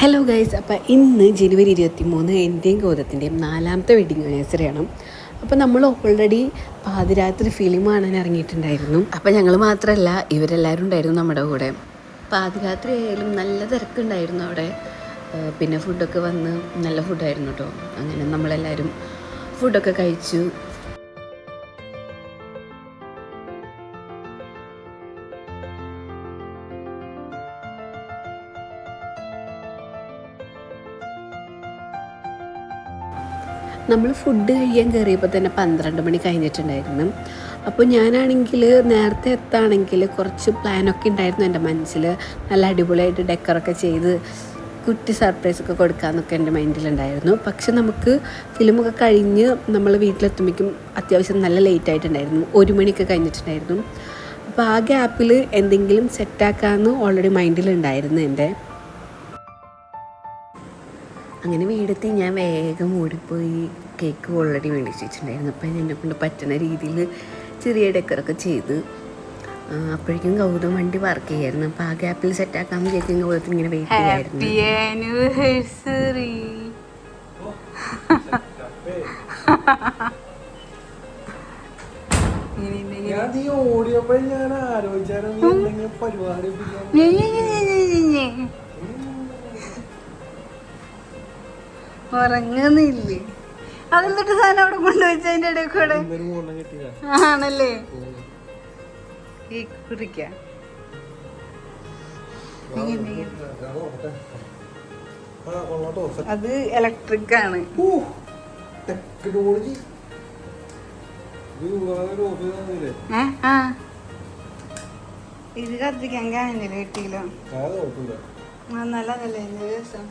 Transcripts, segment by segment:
Hello guys, അപ്പോൾ ഇന്ന് ജനുവരി 23 എൻ്റെയും ഗൗതത്തിൻ്റെയും 4ാമത്തെ വെഡിങ് ആനിവേഴ്സറിയാണ്. അപ്പോൾ നമ്മൾ ഓൾറെഡി പാതിരാത്രി ഫിലിം കാണാൻ ഇറങ്ങിയിട്ടുണ്ടായിരുന്നു. അപ്പോൾ ഞങ്ങൾ മാത്രമല്ല, ഇവരെല്ലാവരും ഉണ്ടായിരുന്നു നമ്മുടെ കൂടെ. പാതിരാത്രി ആയാലും നല്ല തിരക്കുണ്ടായിരുന്നു അവിടെ. പിന്നെ ഫുഡൊക്കെ വന്ന് നല്ല ഫുഡായിരുന്നു കേട്ടോ. അങ്ങനെ നമ്മളെല്ലാവരും ഫുഡൊക്കെ കഴിച്ചു. നമ്മൾ ഫുഡ് കഴിയാൻ കയറിയപ്പോൾ തന്നെ 12 മണി കഴിഞ്ഞിട്ടുണ്ടായിരുന്നു. അപ്പോൾ ഞാനാണെങ്കിൽ നേരത്തെ എത്താണെങ്കിൽ കുറച്ച് പ്ലാനൊക്കെ ഉണ്ടായിരുന്നു എൻ്റെ മനസ്സിൽ. നല്ല അടിപൊളിയായിട്ട് ഡെക്കറൊക്കെ ചെയ്ത് കുട്ടി സർപ്രൈസൊക്കെ കൊടുക്കാമെന്നൊക്കെ എൻ്റെ മൈൻഡിലുണ്ടായിരുന്നു. പക്ഷെ നമുക്ക് ഫിലിമൊക്കെ കഴിഞ്ഞ് നമ്മൾ വീട്ടിലെത്തുമ്പോഴേക്കും അത്യാവശ്യം നല്ല ലേറ്റ് ആയിട്ടുണ്ടായിരുന്നു. 1 മണിയൊക്കെ കഴിഞ്ഞിട്ടുണ്ടായിരുന്നു. അപ്പോൾ ആ ഗ്യാപ്പിൽ എന്തെങ്കിലും സെറ്റാക്കാമെന്ന് ഓൾറെഡി മൈൻഡിലുണ്ടായിരുന്നു എൻ്റെ. അങ്ങനെ വീടെത്തി ഞാൻ വേഗം ഓടിപ്പോയി കേക്ക് ഓൾറെഡി മേടിച്ച് വെച്ചിട്ടുണ്ടായിരുന്നു. അപ്പം എന്നെ കൊണ്ട് പറ്റുന്ന രീതിയിൽ ചെറിയ ഡെക്കറൊക്കെ ചെയ്ത് അപ്പോഴേക്കും ഗൗതം വണ്ടി പാർക്ക് ചെയ്യായിരുന്നു. അപ്പോൾ ആ ഗ്യാപ്പിൽ സെറ്റാക്കാമെന്ന് വിചാരിക്കും ഗൗതത്തിൽ ഇങ്ങനെ വെയിറ്റ് ചെയ്യായിരുന്നു. ഉറങ്ങുന്നില്ലേ? അതെന്നിട്ട് സാധനം അവിടെ കൊണ്ടുവച്ച അതിന്റെ ഇടയിൽ കൂടെ ആണല്ലേ? കുറിക്ക അത് ഇലക്ട്രിക് ആണ്. ഇത് കത്തിക്കാൻ കാണില്ല കിട്ടിയില്ല. നല്ലതല്ലേ എന്റെ ദിവസം.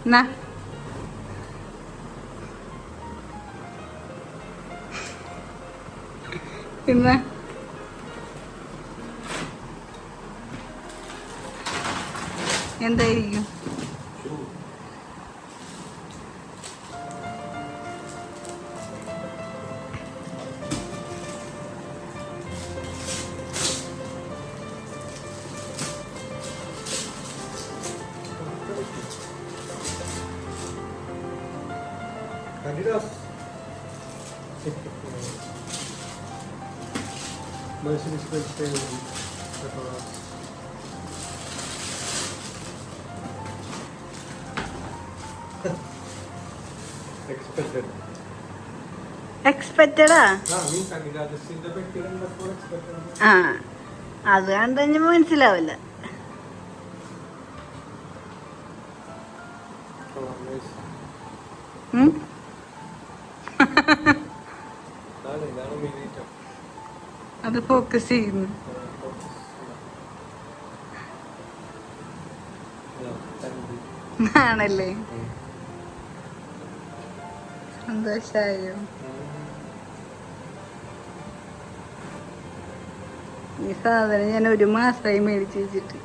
എന്നാ പിന്നെ എന്തായിരിക്കും? എക്സ്പെക്റ്റഡാ? ആ, അത് കണ്ടു മനസ്സിലാവില്ല. അത് ഫോക്കസ് ചെയ്യുന്നു. ആണല്ലേ? സന്തോഷായോ? ഈ സാധനം ഞാൻ 1 മാസമായി മേടിച്ച് വെച്ചിട്ട്.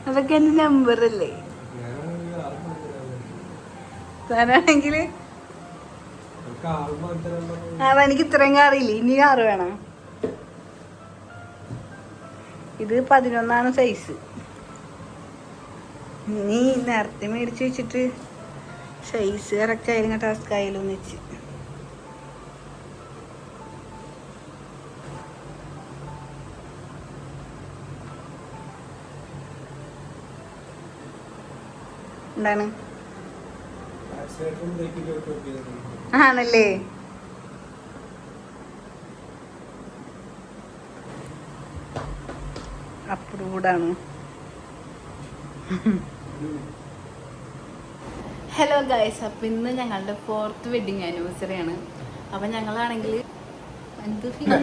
അതൊക്കെ എന്റെ നമ്പറല്ലേ? താനാണെങ്കില് അതെനിക്ക് ഇത്രയും കാറില്ല. ഇനി കാറ് വേണം. ഇത് 11 സൈസ്. നീ നേരത്തെ മേടിച്ച് വെച്ചിട്ട് സൈസ് കറക്റ്റ് ആയാലും ടാസ്ക് ആയാലും എന്ന് വെച്ച്. എന്താണ്? ആണല്ലേ? അപ്രൂവ്ഡാണ്. ഹലോ ഗൈസ്, അപ്പം ഇന്ന് ഞങ്ങളുടെ 4th വെഡിങ് ആനിവേഴ്സറി ആണ്. അപ്പം ഞങ്ങളാണെങ്കിൽ എന്ത് ഫിലിം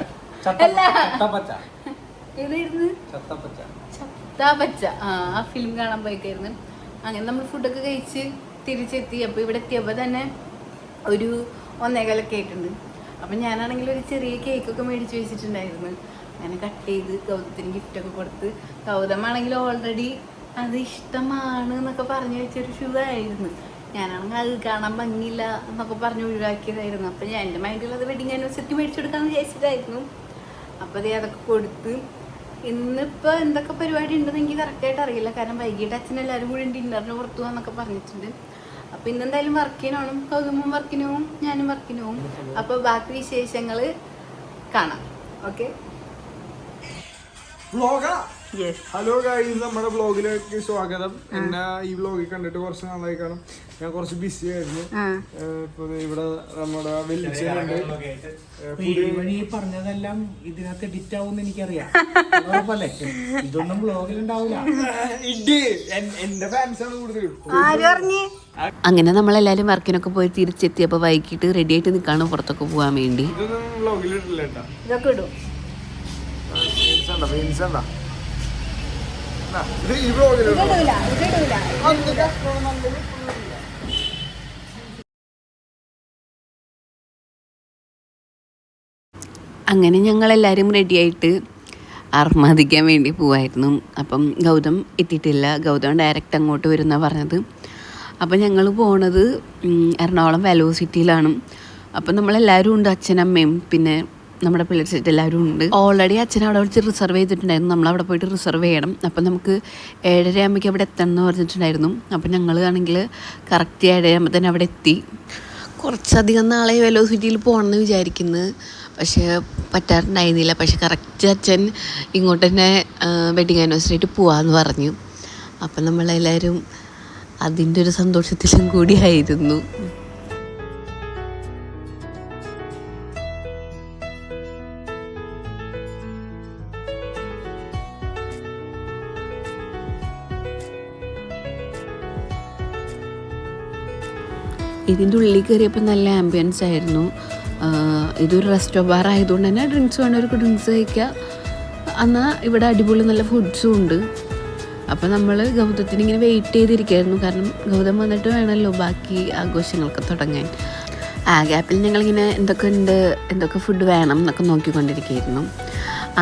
ഏതായിരുന്നു? ചത്താപച്ച. ആ ഫിലിം കാണാൻ പോയിക്കായിരുന്നു. അങ്ങനെ നമ്മൾ ഫുഡൊക്കെ കഴിച്ച് തിരിച്ചെത്തി. അപ്പോൾ ഇവിടെ എത്തിയപ്പോൾ തന്നെ ഒരു 1:15 ആയിട്ടുണ്ട്. അപ്പം ഞാനാണെങ്കിൽ ഒരു ചെറിയ കേക്കൊക്കെ മേടിച്ച് വെച്ചിട്ടുണ്ടായിരുന്നു. അങ്ങനെ കട്ട് ചെയ്ത് ഗൗതത്തിന് ഗിഫ്റ്റൊക്കെ കൊടുത്ത്, ഗൗതമാണെങ്കിൽ ഓൾറെഡി അത് ഇഷ്ടമാണ് എന്നൊക്കെ പറഞ്ഞു വെച്ചൊരു ഷൂ ആയിരുന്നു. ഞാനാണെങ്കിൽ അത് കാണാൻ ഭംഗിയില്ല എന്നൊക്കെ പറഞ്ഞ് ഒഴിവാക്കിയതായിരുന്നു. അപ്പം ഞാൻ എൻ്റെ മൈൻഡിൽ വെഡിങ് ആനിവേഴ്സറിക്ക് മേടിച്ചു കൊടുക്കാമെന്ന് വിചാരിച്ചിട്ടായിരുന്നു. അപ്പോൾ അതേ അതൊക്കെ കൊടുത്ത് ഇന്നിപ്പോൾ എന്തൊക്കെ പരിപാടി ഉണ്ടെന്ന് എനിക്ക് കറക്റ്റായിട്ട് അറിയില്ല. കാരണം വൈകിട്ട് അച്ഛനെല്ലാവരും കൂടി ഡിന്നറിന് പുറത്തു പോകാമെന്നൊക്കെ പറഞ്ഞിട്ടുണ്ട്. അപ്പോൾ ഇന്നെന്തായാലും വർക്കിന് പോകണം. കൗതുമും വർക്കിന് പോവും, ഞാനും വർക്കിന് പോവും. അപ്പോൾ ബാക്കി വിശേഷങ്ങൾ കാണാം. ഓക്കെ. ഹലോ ഗൈസ്, നമ്മുടെ ബ്ലോഗിലേക്ക് സ്വാഗതം. എന്നെ ഈ ബ്ലോഗിൽ കണ്ടിട്ട് കുറച്ച് നാളായി കാണും. ഞാൻ കുറച്ച് ബിസി ആയിരുന്നു. ഇപ്പൊ ഇവിടെ നമ്മുടെ വെല്ലിച്ചുണ്ട്. പറഞ്ഞതെല്ലാം ഇതിനകത്ത് എഡിറ്റ് ആവും എനിക്കറിയാം. ഇതൊന്നും ബ്ലോഗിലുണ്ടാവില്ല. എന്റെ ഫാൻസാണ് കൂടുതൽ. അങ്ങനെ നമ്മളെല്ലാവരും വർക്കിനൊക്കെ പോയി തിരിച്ചെത്തിയപ്പോൾ വൈകിട്ട് റെഡി ആയിട്ട് നിൽക്കാണ് പുറത്തൊക്കെ പോകാൻ വേണ്ടി. ഇതൊന്നും ബ്ലോഗിലിട്ടില്ല കേട്ടോ. ഇതൊക്കെ ഇടും. ഈ ബ്ലോഗിലിട്ടോ. അങ്ങനെ ഞങ്ങളെല്ലാവരും റെഡിയായിട്ട് അർമാദിക്കാൻ വേണ്ടി പോവായിരുന്നു. അപ്പം ഗൗതം എത്തിയിട്ടില്ല. ഗൗതം ഡയറക്റ്റ് അങ്ങോട്ട് വരുമെന്നാണ് പറഞ്ഞത്. അപ്പം ഞങ്ങൾ പോണത് എറണാകുളം വെലോസിറ്റിയിലാണ്. അപ്പം നമ്മളെല്ലാവരും ഉണ്ട്, അച്ഛനമ്മയും പിന്നെ നമ്മുടെ പിള്ളേർ സെറ്റ് എല്ലാവരും ഉണ്ട്. ഓൾറെഡി അച്ഛൻ അവിടെ വിളിച്ച് റിസർവ് ചെയ്തിട്ടുണ്ടായിരുന്നു. നമ്മളവിടെ പോയിട്ട് റിസർവ് ചെയ്യണം. അപ്പം നമുക്ക് 7:30 ആകുമ്പോഴേക്കും അവിടെ എത്തണം എന്ന് പറഞ്ഞിട്ടുണ്ടായിരുന്നു. അപ്പം ഞങ്ങൾ ആണെങ്കിൽ കറക്റ്റ് 7:30 ആകുമ്പോൾ തന്നെ അവിടെ എത്തി. കുറച്ചധികം നാളെ വെലോസിറ്റിയിൽ പോകണമെന്ന് വിചാരിക്കുന്നു, പക്ഷേ പറ്റാറുണ്ടായിരുന്നില്ല. പക്ഷെ കറക്റ്റ് അച്ഛൻ ഇങ്ങോട്ട് തന്നെ വെഡിങ് ആനിവേഴ്സറി ആയിട്ട് പോവാമെന്ന് പറഞ്ഞു. അപ്പം നമ്മളെല്ലാവരും അതിൻ്റെ ഒരു സന്തോഷത്തിലും കൂടിയായിരുന്നു. ഇതിൻ്റെ ഉള്ളിൽ കയറിയപ്പോൾ നല്ല ആംബിയൻസ് ആയിരുന്നു. ഇതൊരു റെസ്റ്റോ ബാർ ആയതുകൊണ്ട് തന്നെ ഡ്രിങ്ക്സ് വേണവർക്ക് ഡ്രിങ്ക്സ് കഴിക്കുക. എന്നാൽ ഇവിടെ അടിപൊളി നല്ല ഫുഡ്സും ഉണ്ട്. അപ്പോൾ നമ്മൾ ഗൗതത്തിന് ഇങ്ങനെ വെയിറ്റ് ചെയ്തിരിക്കുകയായിരുന്നു. കാരണം ഗൗതം വന്നിട്ട് വേണമല്ലോ ബാക്കി ആഘോഷങ്ങളൊക്കെ തുടങ്ങാൻ. ആ ഗ്യാപ്പിൽ ഞങ്ങളിങ്ങനെ എന്തൊക്കെ ഫുഡ് വേണം എന്നൊക്കെ നോക്കിക്കൊണ്ടിരിക്കുകയായിരുന്നു.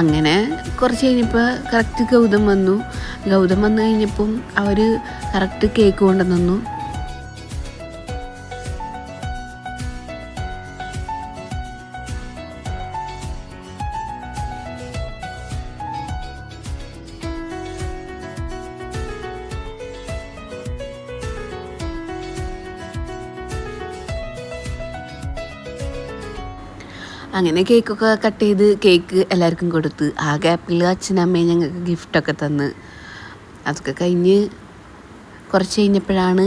അങ്ങനെ കുറച്ച് കഴിഞ്ഞപ്പോൾ കറക്റ്റ് ഗൗതം വന്നു കഴിഞ്ഞപ്പം അവർ കറക്റ്റ് കേക്ക് കൊണ്ടുവന്നു. അങ്ങനെ കേക്കൊക്കെ കട്ട് ചെയ്ത് കേക്ക് എല്ലാവർക്കും കൊടുത്ത് ആ ഗ്യാപ്പിൽ അച്ഛനമ്മയും ഞങ്ങൾക്ക് ഗിഫ്റ്റൊക്കെ തന്ന് അതൊക്കെ കഴിഞ്ഞ് കുറച്ച് കഴിഞ്ഞപ്പോഴാണ്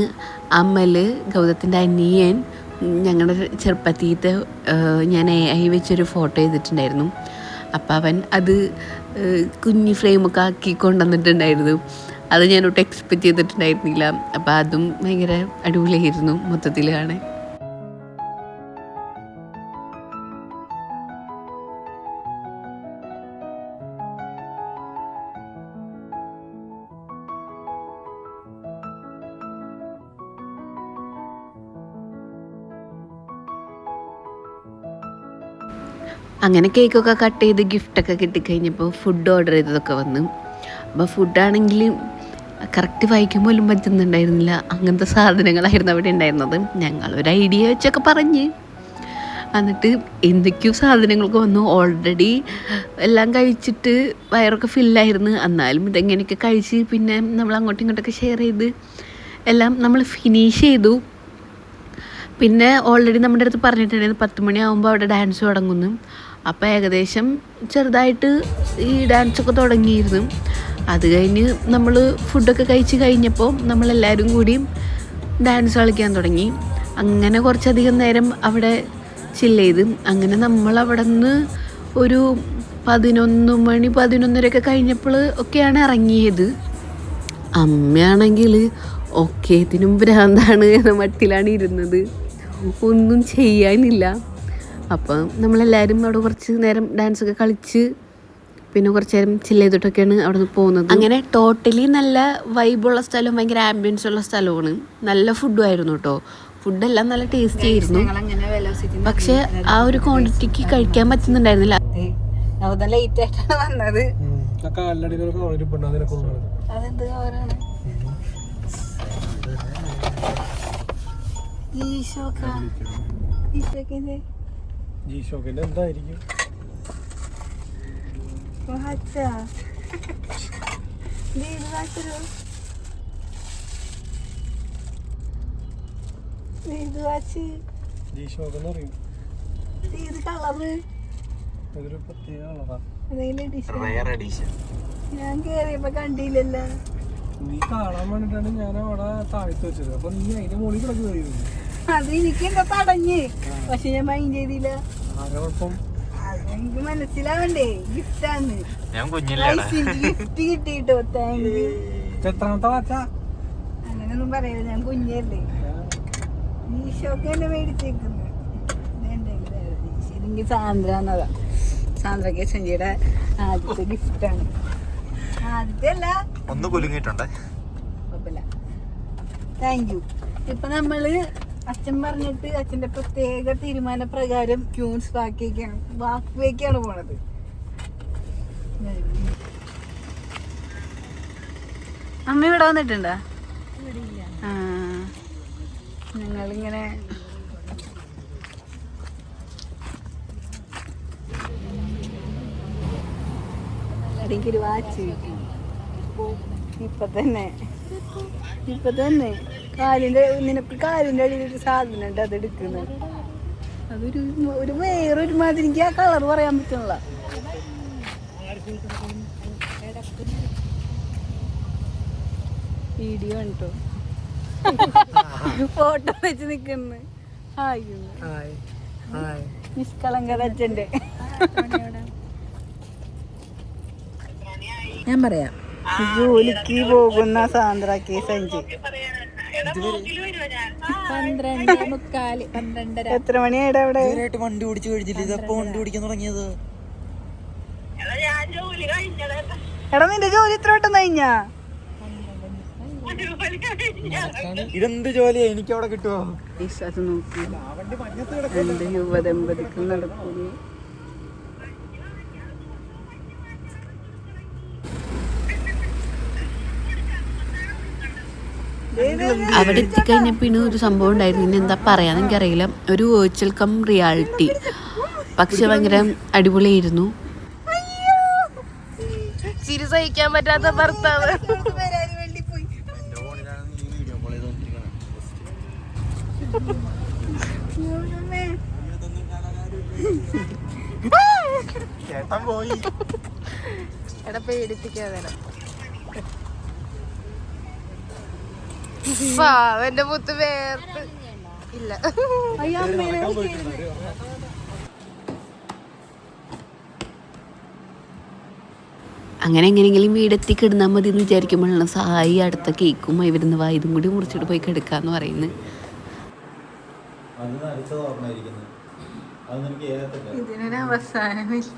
അമ്മൽ ഗൗതത്തിൻ്റെ അനിയൻ ഞങ്ങളുടെ ചെറുപ്പത്തിയിട്ട് ഞാൻ AI വെച്ചൊരു ഫോട്ടോ ചെയ്തിട്ടുണ്ടായിരുന്നു. അപ്പോൾ അവൻ അത് കുഞ്ഞി ഫ്രെയിമൊക്കെ ആക്കി കൊണ്ടുവന്നിട്ടുണ്ടായിരുന്നു. അത് ഞാനൊട്ട് എക്സ്പെക്റ്റ് ചെയ്തിട്ടുണ്ടായിരുന്നില്ല. അപ്പോൾ അതും ഭയങ്കര അടിപൊളിയായിരുന്നു മൊത്തത്തിൽ കാണാൻ. അങ്ങനെ കേക്കൊക്കെ കട്ട് ചെയ്ത് ഗിഫ്റ്റൊക്കെ കിട്ടിക്കഴിഞ്ഞപ്പോൾ ഫുഡ് ഓർഡർ ചെയ്തതൊക്കെ വന്നു. അപ്പോൾ ഫുഡാണെങ്കിൽ കറക്റ്റ് വായിക്കാൻ പോലും പറ്റുന്നുണ്ടായിരുന്നില്ല. അങ്ങനത്തെ സാധനങ്ങളായിരുന്നു അവിടെ ഉണ്ടായിരുന്നത്. ഞങ്ങളൊരു ഐഡിയ വെച്ചൊക്കെ പറഞ്ഞ് എന്നിട്ട് എന്തൊക്കെയോ സാധനങ്ങളൊക്കെ വന്നു. ഓൾറെഡി എല്ലാം കഴിച്ചിട്ട് വയറൊക്കെ ഫില്ലായിരുന്നു. എന്നാലും ഇതെങ്ങനെയൊക്കെ കഴിച്ച് പിന്നെ നമ്മൾ അങ്ങോട്ടും ഇങ്ങോട്ടൊക്കെ ഷെയർ ചെയ്ത് എല്ലാം നമ്മൾ ഫിനിഷ് ചെയ്തു. പിന്നെ ഓൾറെഡി നമ്മുടെ അടുത്ത് പറഞ്ഞിട്ടുണ്ടായിരുന്നു 10 മണിയാകുമ്പോൾ അവിടെ ഡാൻസ് തുടങ്ങുന്നു. അപ്പോൾ ഏകദേശം ചെറുതായിട്ട് ഈ ഡാൻസൊക്കെ തുടങ്ങിയിരുന്നു. അത് കഴിഞ്ഞ് നമ്മൾ ഫുഡൊക്കെ കഴിച്ച് കഴിഞ്ഞപ്പോൾ നമ്മളെല്ലാവരും കൂടിയും ഡാൻസ് കളിക്കാൻ തുടങ്ങി. അങ്ങനെ കുറച്ചധികം നേരം അവിടെ ചില്ല് ചെയ്ത് അങ്ങനെ നമ്മളവിടെ നിന്ന് ഒരു 11 മണി 11:30 കഴിഞ്ഞപ്പോൾ ഒക്കെയാണ് ഇറങ്ങിയത്. അമ്മയാണെങ്കിൽ ഓക്കെ ഇതിനും ഭ്രാന്താണ് എന്ന മട്ടിലാണ് ഇരുന്നത്, ഒന്നും ചെയ്യാനില്ല. അപ്പം നമ്മളെല്ലാവരും അവിടെ കുറച്ച് നേരം ഡാൻസൊക്കെ കളിച്ച് പിന്നെ കുറച്ച് നേരം ചില്ല് ചെയ്തിട്ടൊക്കെയാണ് അവിടെ നിന്ന് പോകുന്നത്. അങ്ങനെ ടോട്ടലി നല്ല വൈബുള്ള സ്ഥലവും ഭയങ്കര ആംബിയൻസ് ഉള്ള സ്ഥലമാണ്. നല്ല ഫുഡും ആയിരുന്നു കേട്ടോ. ഫുഡെല്ലാം നല്ല ടേസ്റ്റി ആയിരുന്നു, പക്ഷെ ആ ഒരു ക്വാണ്ടിറ്റിക്ക് കഴിക്കാൻ പറ്റുന്നുണ്ടായിരുന്നില്ല. ലേറ്റ് ആയിട്ടാണ് വന്നത്. അതെന്ത് കവറാണ്? എന്തായിരിക്കും ഞാൻ കേറിയപ്പോ കണ്ടില്ലല്ലോ. നീ കാണാൻ വേണ്ടിട്ടാണ് ഞാൻ അവിടെ താഴ്ത്തി വെച്ചത്. അപ്പൊ നീ അതിന്റെ മുകളിൽ കിടക്ക് കയറിയത്. അത് എനിക്ക് എന്താ തടഞ്ഞ്, പക്ഷെ ഞാൻ മൈൻഡ് ചെയ്തില്ല. ആരോടൊപ്പം എനിക്ക് മനസ്സിലാവണ്ടേ ഗിഫ്റ്റാന്ന്. ഗിഫ്റ്റ് കിട്ടിട്ടോ, താങ്ക് യു. എത്രാമത്തെ വാച്ചാ? അങ്ങനെയൊന്നും പറയരുത്, ഞാൻ കുഞ്ഞല്ലേ. മീഷോക്ക് എന്നെ മേടിച്ചേക്കുന്നു. ശരിക്കും സാന്ദ്ര എന്നതാ, സാന്ദ്രക്ക് സഞ്ജയുടെ ആദ്യത്തെ ഗിഫ്റ്റാണ്. ആദ്യത്തെ അല്ല, ഒന്ന് കുലുങ്ങിയിട്ടുണ്ട്. Thank you. ഇപ്പൊ നമ്മള് അച്ഛൻ പറഞ്ഞിട്ട് അച്ഛന്റെ പ്രത്യേക തീരുമാന പ്രകാരം ക്യൂൻസ് വാക്വേക്കാണ് പോണത്. അമ്മ ഇവിടെ വന്നിട്ടുണ്ടോ? ആ, ഞങ്ങളിങ്ങനെ എനിക്കൊരു വാച്ച് ഇപ്പൊ തന്നെ നിനക്ക് കാലിന്റെ അടിയിലൊരു സാധനം ഉണ്ട്, അത് എടുക്കുന്നത്. അതൊരു വേറൊരു മാതിരി, എനിക്ക് ആ കളർ പറയാൻ പറ്റുന്നില്ല. വീഡിയോ ഉണ്ടോ, ഫോട്ടോ വെച്ച് നിക്കുന്നു. നിഷ്കളങ്കത അച്ഛന്റെ. ഞാൻ പറയാം, ജോലിക്ക് പോകുന്ന സാന്ദ്രക്ക് സഞ്ജു 12:45. എത്ര മണിയായിട്ട് അവിടെ വണ്ടി ഓടിച്ചു കഴിഞ്ഞില്ല, ഇതപ്പോ വണ്ടി ഓടിക്കാൻ തുടങ്ങിയത്. എടാ നിന്റെ ജോലി ഇത്ര പെട്ടെന്ന് കഴിഞ്ഞാ? ഇതെന്ത് ജോലിയാ, എനിക്ക് അവിടെ കിട്ടുമോ? വിശ്വാസം നോക്കി രണ്ട് യുവദമ്പതിക്കും നടക്കുന്നു. അവിടെ എത്തിക്കഴിഞ്ഞാൽ പിന്നെ ഒരു സംഭവം ഉണ്ടായിരുന്നു, ഇനി എന്താ പറയാന്ന് എനിക്കറിയില്ല. ഒരു വെർച്വൽ കം റിയാലിറ്റി, പക്ഷെ ഭയങ്കര അടിപൊളിയായിരുന്നു. ചിരി സഹിക്കാൻ പറ്റാത്ത ഭർത്താവ്. എടാ പേടിപ്പിക്കാതെ എന്റെ മുത്ത് വേർത്ത് ഇല്ല. അങ്ങനെ എങ്ങനെയെങ്കിലും വീടെത്തി കിടന്നാൽ മതി എന്ന് വിചാരിക്കുമ്പോഴാണ് സായി അടുത്ത കേക്കും ഇവരുന്ന് ഇതും കൂടി മുറിച്ചിട്ട് പോയി കിടക്കാന്ന് പറയുന്നത്. ഇതിനൊരു അവസാനമില്ല.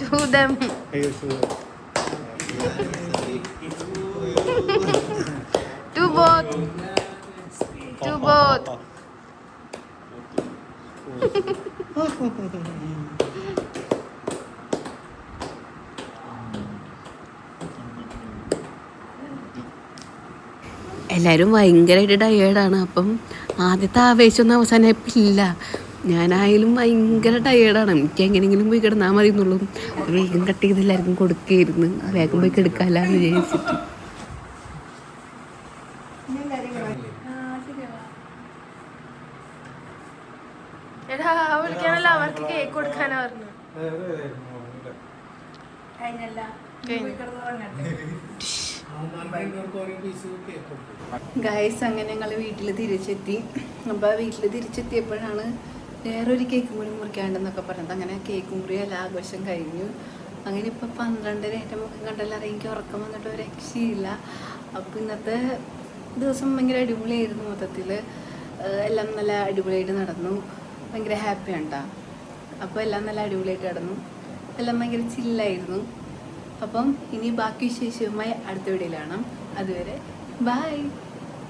To them. To both. To both. എല്ലാവരും ഭയങ്കരമായിട്ട് ടയേർഡാണ്. അപ്പം ആദ്യത്തെ ആവേശമൊന്നും അവസാനമായിട്ടില്ല. ഞാനായാലും ഭയങ്കര ടയേർഡാണ്. എനിക്ക് എങ്ങനെയെങ്കിലും പോയി കിടന്നാൽ മതി എന്നുള്ളൂ. വേഗം കട്ട് ചെയ്ത് എല്ലാവർക്കും കൊടുക്കുകയായിരുന്നു, വേഗം പോയി കിടക്കാമല്ലോ എന്ന് വിചാരിച്ചിട്ട്. വിളിക്കാനല്ല, അവർക്ക് കേക്ക് കൊടുക്കാനാ പറഞ്ഞു. ഗൈസ്, അങ്ങനെ ഞങ്ങൾ വീട്ടിൽ തിരിച്ചെത്തി. അപ്പോൾ വീട്ടിൽ തിരിച്ചെത്തിയപ്പോഴാണ് വേറൊരു കേക്ക് കൂടി മുറിക്കാണ്ടെന്നൊക്കെ പറഞ്ഞത്. അങ്ങനെ കേക്ക് മുറി എല്ലാ ആഘോഷം കഴിഞ്ഞു. അങ്ങനെ ഇപ്പോൾ 12:30 മുഖം കണ്ടല്ലാതെ എനിക്ക് ഉറക്കം വന്നിട്ട് ഒരു രക്ഷയില്ല. അപ്പോൾ ഇന്നത്തെ ദിവസം ഭയങ്കര അടിപൊളിയായിരുന്നു. മൊത്തത്തിൽ എല്ലാം നല്ല അടിപൊളിയായിട്ട് നടന്നു. ഭയങ്കര ഹാപ്പിയാണ് കേട്ടോ. അപ്പോൾ എല്ലാം നല്ല അടിപൊളിയായിട്ട് നടന്നു. എല്ലാം ഭയങ്കര ചില്ലായിരുന്നു. അപ്പം ഇനി ബാക്കി വിശേഷവുമായി അടുത്ത വീഡിയോയിൽ കാണാം. അതുവരെ ബൈ.